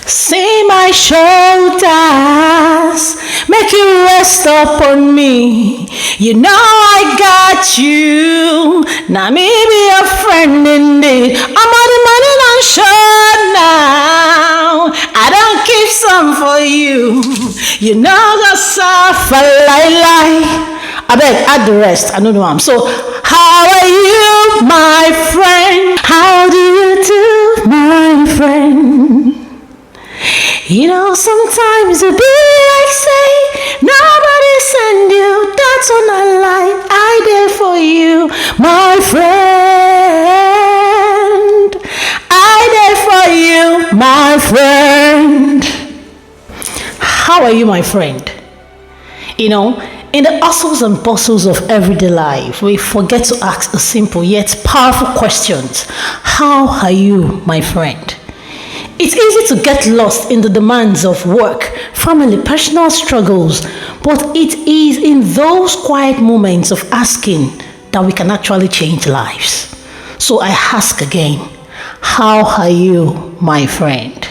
See my shoulders, make you rest upon me. You know I got you. Now me be a friend indeed. I'm on the money and short now. I don't keep some for you. You know the suffer lie. I beg, add the rest. I don't know I'm so. How are you, my friend? How do you do, my friend? You know, sometimes it be like say, nobody send you, that's on a lie. I there for you, my friend. I there for you, my friend. How are you, my friend? You know, in the hustles and bustles of everyday life, we forget to ask the simple yet powerful questions. How are you, my friend? It's easy to get lost in the demands of work, family, personal struggles, but it is in those quiet moments of asking that we can actually change lives. So I ask again, how are you, my friend?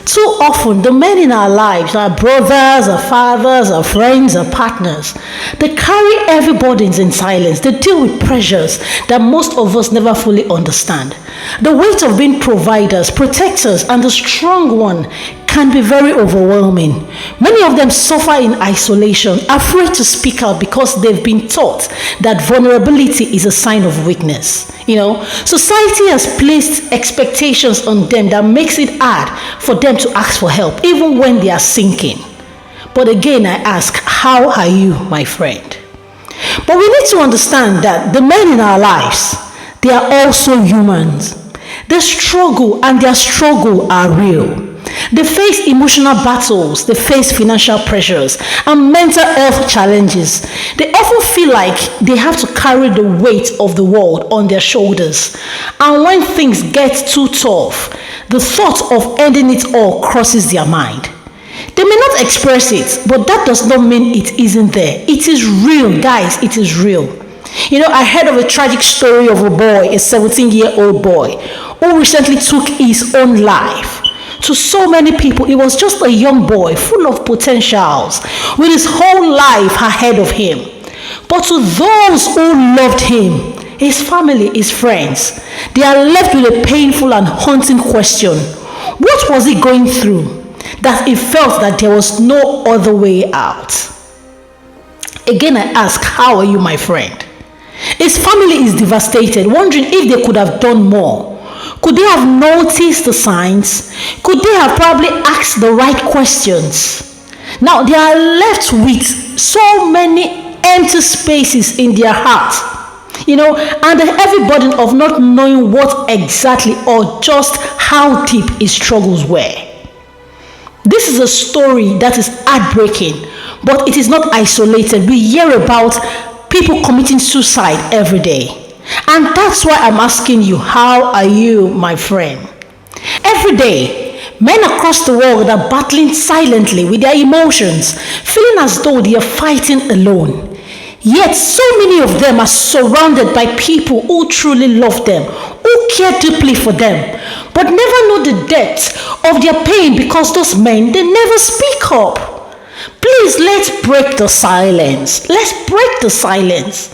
Too often, the men in our lives, our brothers, our fathers, our friends, our partners, they carry heavy burdens in silence. They deal with pressures that most of us never fully understand. The weight of being providers, protectors, and the strong one can be very overwhelming. Many of them suffer in isolation, afraid to speak out because they've been taught that vulnerability is a sign of weakness. You know, society has placed expectations on them that makes it hard for them to ask for help, even when they are sinking. But again, I ask, how are you, my friend? But we need to understand that the men in our lives, they are also humans. They struggle, and their struggle are real. They face emotional battles, they face financial pressures and mental health challenges. They often feel like they have to carry the weight of the world on their shoulders. And when things get too tough, the thought of ending it all crosses their mind. They may not express it, but that does not mean it isn't there. It is real, guys, it is real. You know, I heard of a tragic story of a boy, a 17-year-old boy, who recently took his own life. To so many people, he was just a young boy full of potentials, with his whole life ahead of him. But to those who loved him, his family, his friends, they are left with a painful and haunting question. What was he going through that he felt that there was no other way out? Again, I ask, how are you, my friend? His family is devastated, wondering if they could have done more. Could they have noticed the signs? Could they have probably asked the right questions? Now they are left with so many empty spaces in their heart, you know, and the heavy burden of not knowing what exactly or just how deep his struggles were. This is a story that is heartbreaking, but it is not isolated. We hear about people committing suicide every day. And that's why I'm asking you, how are you, my friend? Every day, men across the world are battling silently with their emotions, feeling as though they are fighting alone. Yet, so many of them are surrounded by people who truly love them, who care deeply for them, but never know the depth of their pain because those men, they never speak up. Please, let's break the silence. Let's break the silence.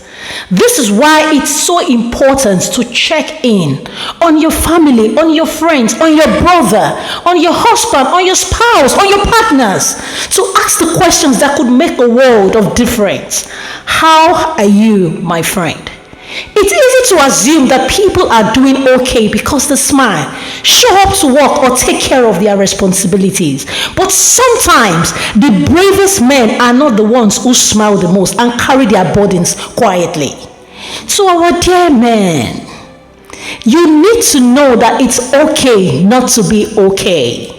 This is why it's so important to check in on your family, on your friends, on your brother, on your husband, on your spouse, on your partners, to ask the questions that could make a world of difference. How are you, my friend? It's easy to assume that people are doing okay because they smile, show up to work, or take care of their responsibilities. But sometimes the bravest men are not the ones who smile the most and carry their burdens quietly. So our dear men, you need to know that it's okay not to be okay.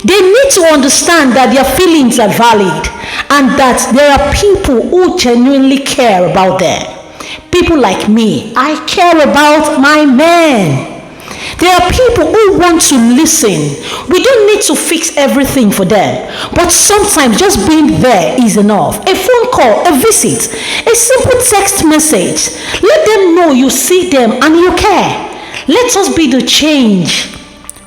They need to understand that their feelings are valid and that there are people who genuinely care about them. People like me, I care about my men. There are people who want to listen. We don't need to fix everything for them, but sometimes just being there is enough. A phone call, a visit, a simple text message. Let them know you see them and you care. Let us be the change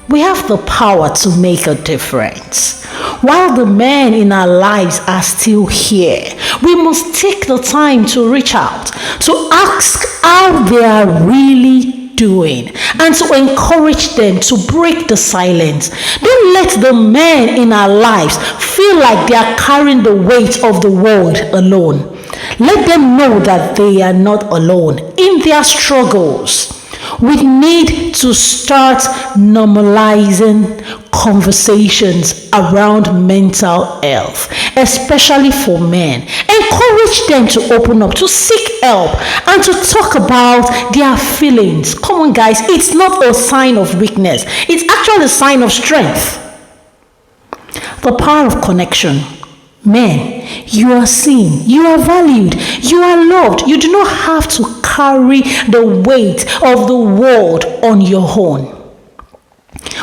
We have the power to make a difference. While the men in our lives are still here, we must take the time to reach out, to ask how they are really doing, and to encourage them to break the silence. Don't let the men in our lives feel like they are carrying the weight of the world alone. Let them know that they are not alone in their struggles. We need to start normalizing conversations around mental health, especially for men. Encourage them to open up, to seek help, and to talk about their feelings. Come on, guys, it's not a sign of weakness, it's actually a sign of strength. The power of connection. Men, you are seen, you are valued, you are loved. You do not have to carry the weight of the world on your own.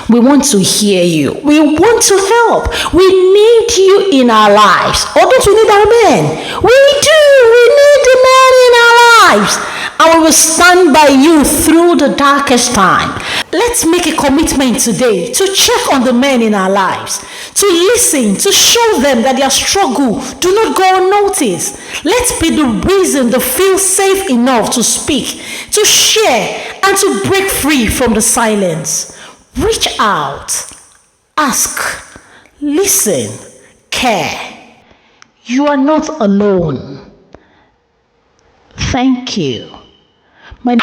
We want to hear you. We want to help. We need you in our lives. Or don't we need our men? We do. We need the men in our lives. And we will stand by you through the darkest time. Let's make a commitment today to check on the men in our lives, to listen, to show them that their struggle do not go unnoticed. Let's be the reason they feel safe enough to speak, to share, and to break free from the silence. Reach out, ask, listen, care. You are not alone. Thank you. My